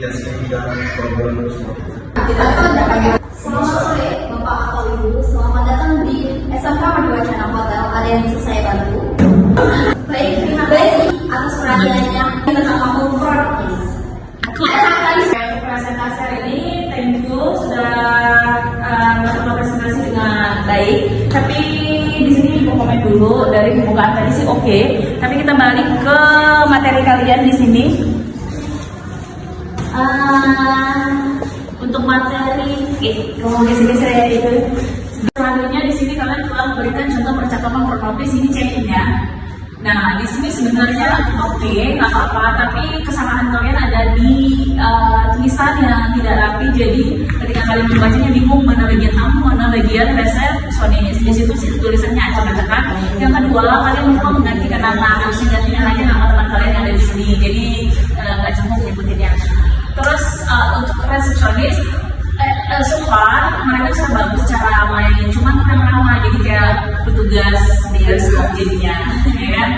testing dan program semua. Selamat sore Bapak atau Ibu, selamat datang di SMK Madwacana Hotel. Ada yang bisa saya bantu? Baik, terima kasih atas perhatiannya tentang kamu produkis. Presentasi hari ini, thank you sudah melakukan presentasi dengan baik. Tapi di sini mau komen dulu dari pembukaan tadi sih oke. Tapi kita balik ke materi kalian di sini. Untuk materi, ngomong geser-geser ya itu. Selanjutnya di sini kalian telah memberikan contoh percakapan produkis ini check-in-nya. Nah, di sini sebenarnya oke, nggak apa-apa, tapi kesamaan kalian ada di tulisan yang tidak rapi. Jadi ketika kalian membacanya bingung mana bagian tamu, mana bagian resepsionis. Di situ tulisannya acak-acakan. Yang kedua, kalian lupa menggantikan nama, harus gantikan aja nama teman kalian yang ada di sini. Jadi nggak cuma nyebutinnya. Terus untuk resepsionis, so far mereka sudah bagus cara melayani, cuma kurang ramah, jadi kayak petugas bioskop jadinya, ya kan?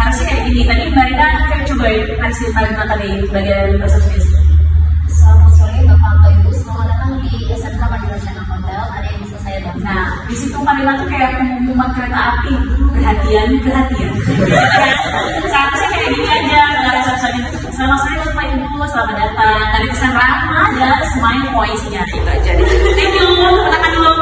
Harusnya kayak gini. Tadi Mbak Rina kayak coba kasih tanya tadi bagian resepsionis. Selamat sore Bapak atau Ibu, selamat datang di SMK Madwacana Hotel. Ada yang bisa saya bantu? Nah, di situ kalimat tuh kayak pengumuman kereta api, perhatian. Seharusnya kayak gini aja, nggak resepsionis. Selamat sore Bapak Ibu, selamat datang. Tadi pesan ramah, ada smile voice-nya itu aja. Thank you, tekan dulu.